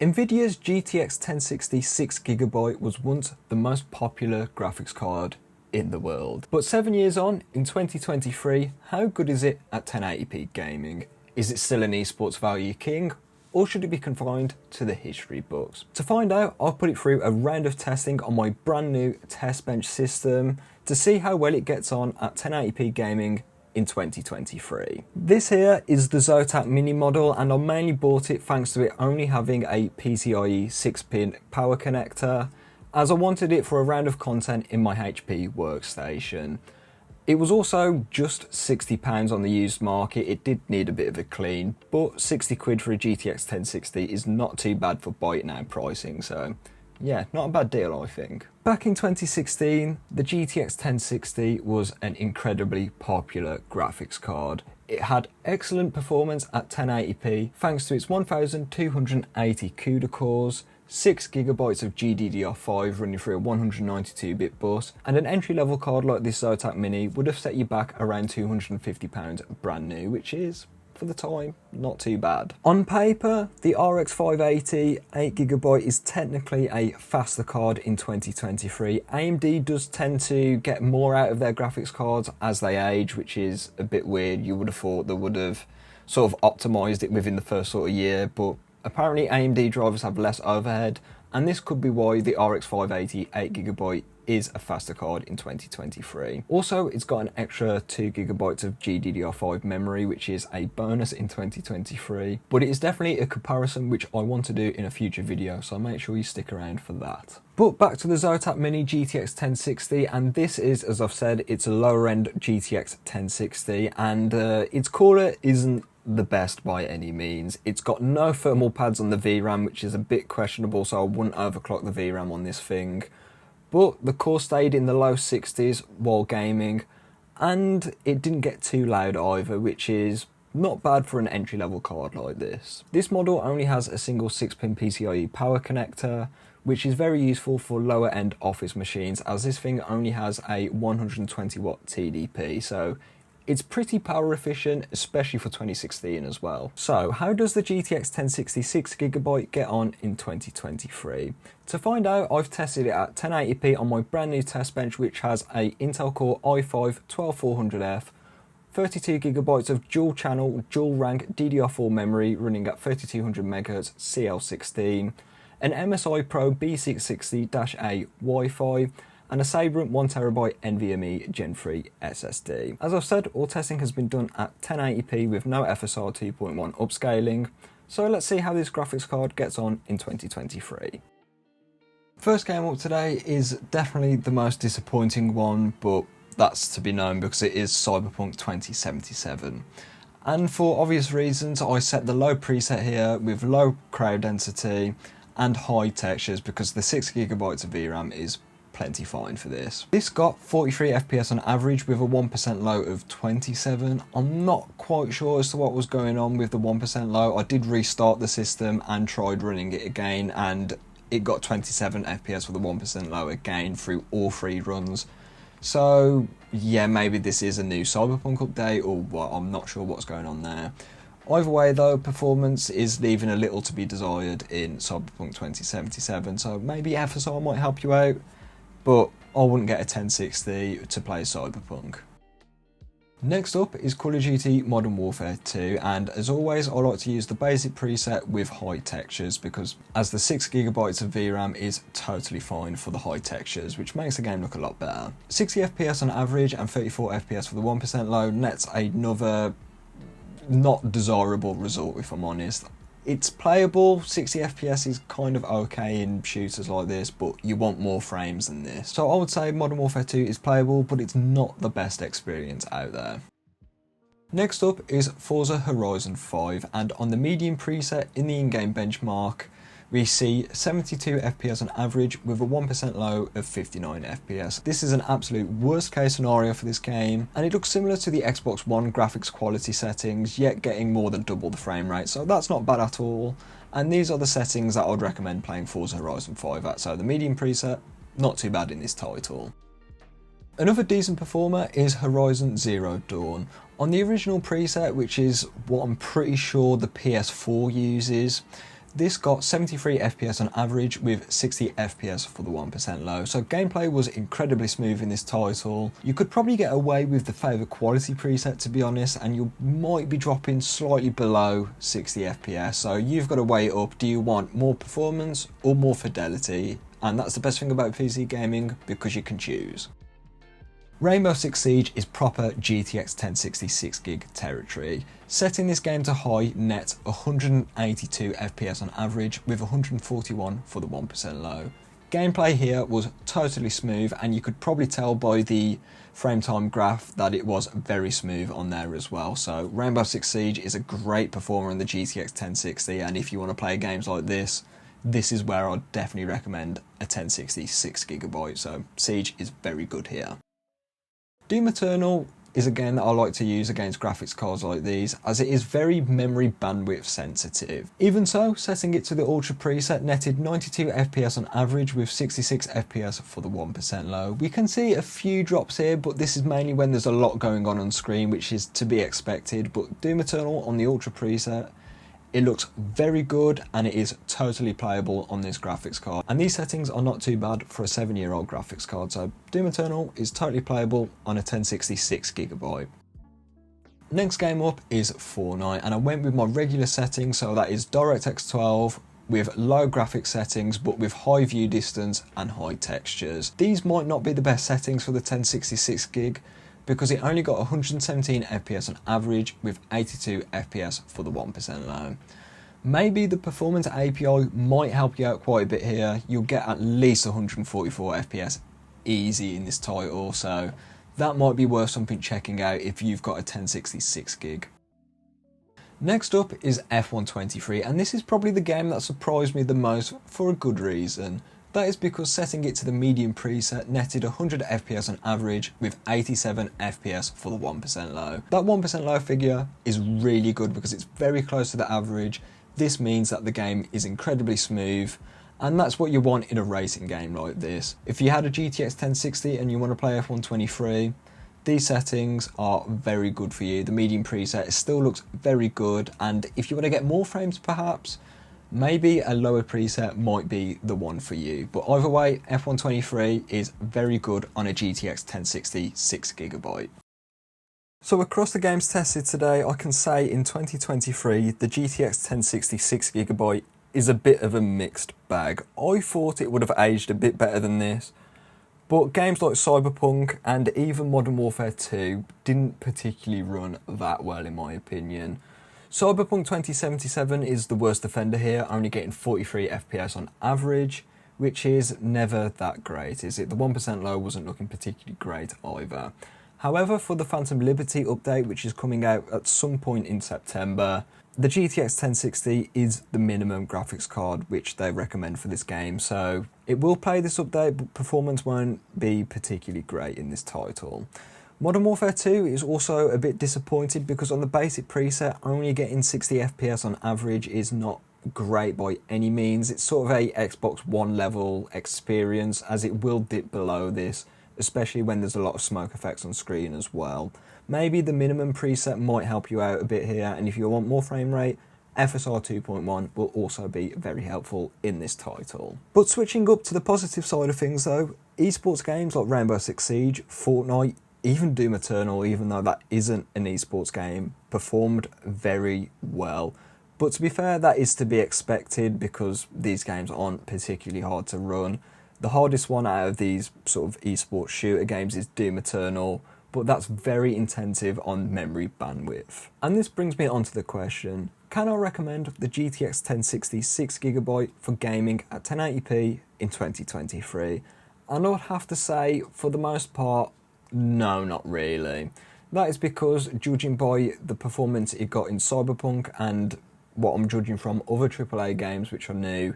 Nvidia's GTX 1060 6GB was once the most popular graphics card in the world. But 7 years on, in 2023, how good is it at 1080p gaming? Is it still an esports value king, or should it be confined to the history books? To find out, I've put it through a round of testing on my brand new test bench system to see how well it gets on at 1080p gaming in 2023. This here is the Zotac Mini model, and I mainly bought it thanks to it only having a PCIe 6-pin power connector, as I wanted it for a round of content in my HP workstation. It was also just £60 on the used market. It did need a bit of a clean, but 60 quid for a GTX 1060 is not too bad for buy it now pricing, so yeah, not a bad deal I think. Back in 2016, the GTX 1060 was an incredibly popular graphics card. It had excellent performance at 1080p thanks to its 1280 CUDA cores, 6GB of GDDR5 running through a 192-bit bus, and an entry-level card like this Zotac Mini would have set you back around £250 brand new, which is, for the time, not too bad. On paper, the RX 580 8GB is technically a faster card in 2023. AMD does tend to get more out of their graphics cards as they age, which is a bit weird. You would have thought they would have sort of optimized it within the first sort of year, but apparently AMD drivers have less overhead, and this could be why the RX 580 8GB is a faster card in 2023. Also, it's got an extra 2GB of GDDR5 memory, which is a bonus in 2023, but it is definitely a comparison which I want to do in a future video, so make sure you stick around for that. But back to the Zotac Mini GTX 1060, and this is, as I've said, it's a lower end GTX 1060, and its cooler isn't the best by any means. It's got no thermal pads on the VRAM, which is a bit questionable, so I wouldn't overclock the VRAM on this thing. But the core stayed in the low 60s while gaming, and it didn't get too loud either, which is not bad for an entry-level card like this. This model only has a single 6-pin PCIe power connector, which is very useful for lower-end office machines, as this thing only has a 120-watt TDP, so it's pretty power efficient, especially for 2016 as well. So how does the GTX 1060 6GB get on in 2023? To find out, I've tested it at 1080p on my brand new test bench, which has a Intel Core i5-12400F, 32GB of dual channel, dual rank DDR4 memory running at 3200MHz CL16, an MSI Pro B660-A Wi-Fi, and a Sabrent 1TB NVMe Gen 3 SSD. As I've said, all testing has been done at 1080p with no FSR 2.1 upscaling, so let's see how this graphics card gets on in 2023. First game up today is definitely the most disappointing one, but that's to be known because it is Cyberpunk 2077. And for obvious reasons, I set the low preset here with low crowd density and high textures because the 6GB of VRAM is plenty fine for this. This got 43 FPS on average with a 1% low of 27. I'm not quite sure as to what was going on with the 1% low. I did restart the system and tried running it again, and it got 27 FPS with a 1% low again through all 3 runs. So yeah, maybe this is a new Cyberpunk update or what, I'm not sure what's going on there. Either way though, performance is leaving a little to be desired in Cyberpunk 2077, so maybe FSR might help you out, but I wouldn't get a 1060 to play Cyberpunk. Next up is Call of Duty Modern Warfare 2, and as always I like to use the basic preset with high textures because as the 6GB of VRAM is totally fine for the high textures, which makes the game look a lot better. 60 FPS on average and 34 FPS for the 1% low nets another not desirable result, if I'm honest. It's playable, 60 FPS is kind of okay in shooters like this, but you want more frames than this. So I would say Modern Warfare 2 is playable, but it's not the best experience out there. Next up is Forza Horizon 5, and on the medium preset in the in-game benchmark, we see 72 FPS on average with a 1% low of 59 FPS. This is an absolute worst case scenario for this game, and it looks similar to the Xbox One graphics quality settings, yet getting more than double the frame rate, so that's not bad at all. And these are the settings that I'd recommend playing Forza Horizon 5 at, so the medium preset, not too bad in this title. Another decent performer is Horizon Zero Dawn. On the original preset, which is what I'm pretty sure the PS4 uses, This got 73 FPS on average with 60 FPS for the 1% low, so gameplay was incredibly smooth in this title. You could probably get away with the favour quality preset, to be honest, and you might be dropping slightly below 60 FPS, so you've got to weigh it up. Do you want more performance or more fidelity? And that's the best thing about PC gaming, because you can choose. Rainbow Six Siege is proper GTX 1060 6GB territory. Setting this game to high net 182 FPS on average with 141 for the 1% low. Gameplay here was totally smooth, and you could probably tell by the frame time graph that it was very smooth on there as well. So Rainbow Six Siege is a great performer on the GTX 1060, and if you want to play games like this is where I'd definitely recommend a 1060 6GB, so Siege is very good here. Doom Eternal is a game that I like to use against graphics cards like these, as it is very memory bandwidth sensitive. Even so, setting it to the Ultra preset netted 92 FPS on average with 66 FPS for the 1% low. We can see a few drops here, but this is mainly when there's a lot going on screen, which is to be expected. But Doom Eternal on the Ultra preset, it looks very good, and it is totally playable on this graphics card. And these settings are not too bad for a 7-year-old graphics card, so Doom Eternal is totally playable on a 1060 6GB. Next game up is Fortnite, and I went with my regular settings, so that is DirectX 12 with low graphics settings but with high view distance and high textures. These might not be the best settings for the 1060 6GB, because it only got 117 FPS on average with 82 FPS for the 1% low. Maybe the performance API might help you out quite a bit here. You'll get at least 144 FPS easy in this title, so that might be worth something checking out if you've got a 1060 6GB. Next up is F123, and this is probably the game that surprised me the most for a good reason. That is because setting it to the medium preset netted 100 FPS on average with 87 FPS for the 1% low. That 1% low figure is really good because it's very close to the average. This means that the game is incredibly smooth, and that's what you want in a racing game like this. If you had a GTX 1060 and you want to play F123, these settings are very good for you. The medium preset still looks very good, and if you want to get more frames perhaps, maybe a lower preset might be the one for you. But either way, F123 is very good on a GTX 1060 6GB. So across the games tested today, I can say in 2023, the GTX 1060 6GB is a bit of a mixed bag. I thought it would have aged a bit better than this, but games like Cyberpunk and even Modern Warfare 2 didn't particularly run that well in my opinion. Cyberpunk 2077 is the worst offender here, only getting 43 FPS on average, which is never that great, is it? The 1% low wasn't looking particularly great either. However, for the Phantom Liberty update, which is coming out at some point in September, the GTX 1060 is the minimum graphics card which they recommend for this game, so it will play this update, but performance won't be particularly great in this title. Modern Warfare 2 is also a bit disappointed because on the basic preset, only getting 60 FPS on average is not great by any means. It's sort of a Xbox One level experience, as it will dip below this, especially when there's a lot of smoke effects on screen as well. Maybe the minimum preset might help you out a bit here, and if you want more frame rate, FSR 2.1 will also be very helpful in this title. But switching up to the positive side of things though, esports games like Rainbow Six Siege, Fortnite, even Doom Eternal, even though that isn't an esports game, performed very well. But to be fair, that is to be expected because these games aren't particularly hard to run. The hardest one out of these sort of esports shooter games is Doom Eternal, but that's very intensive on memory bandwidth. And this brings me on to the question, can I recommend the GTX 1060 6GB for gaming at 1080p in 2023? And I would have to say, for the most part, no, not really. That is because, judging by the performance it got in Cyberpunk and what I'm judging from other AAA games which are new,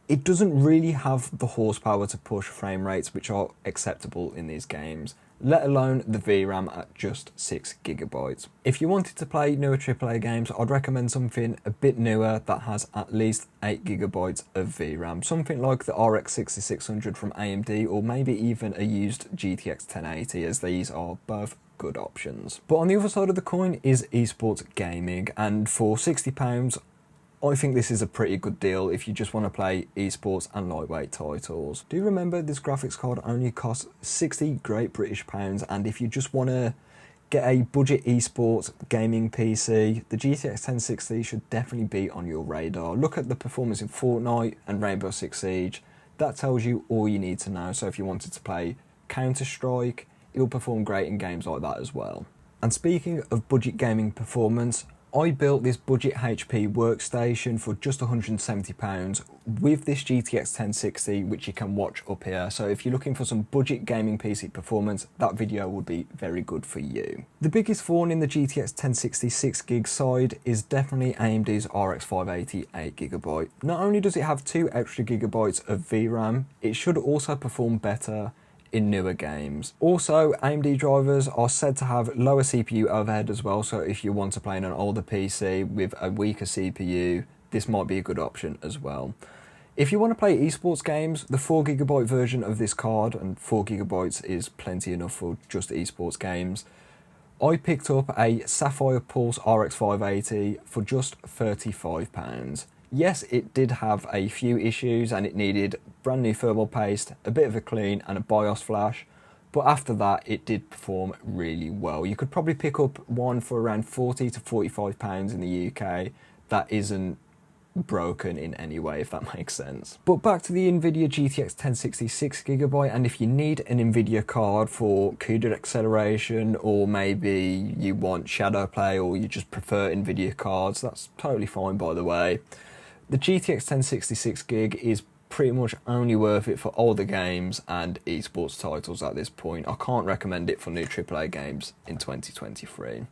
it doesn't really have the horsepower to push frame rates which are acceptable in these games, let alone the VRAM at just 6GB. If you wanted to play newer AAA games, I'd recommend something a bit newer that has at least 8GB of VRAM, something like the RX 6600 from AMD, or maybe even a used GTX 1080, as these are both good options. But on the other side of the coin is esports gaming, and for £60, I think this is a pretty good deal if you just want to play esports and lightweight titles. Do remember this graphics card only costs 60 Great British pounds, and if you just want to get a budget esports gaming PC, the GTX 1060 should definitely be on your radar. Look at the performance in Fortnite and Rainbow Six Siege. That tells you all you need to know. So if you wanted to play Counter-Strike, it'll perform great in games like that as well. And speaking of budget gaming performance, I built this budget HP workstation for just £170 with this GTX 1060, which you can watch up here. So if you're looking for some budget gaming PC performance, that video would be very good for you. The biggest thorn in the GTX 1060 6GB side is definitely AMD's RX 580 8GB. Not only does it have 2 extra gigabytes of VRAM, it should also perform better in newer games. Also, AMD drivers are said to have lower CPU overhead as well, so if you want to play on an older PC with a weaker CPU, this might be a good option as well. If you want to play esports games, the 4GB version of this card, and 4GB is plenty enough for just esports games, I picked up a Sapphire Pulse RX 580 for just £35. Yes, it did have a few issues and it needed brand new thermal paste, a bit of a clean and a BIOS flash, but after that it did perform really well. You could probably pick up one for around £40 to £45 in the UK that isn't broken in any way, if that makes sense. But back to the Nvidia GTX 1060 6GB, and if you need an Nvidia card for CUDA acceleration, or maybe you want shadow play, or you just prefer Nvidia cards, that's totally fine by the way. The GTX 1060 6GB is pretty much only worth it for older games and esports titles at this point. I can't recommend it for new AAA games in 2023.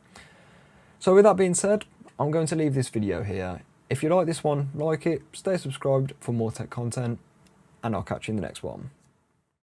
So with that being said, I'm going to leave this video here. If you like this one, like it, stay subscribed for more tech content, and I'll catch you in the next one.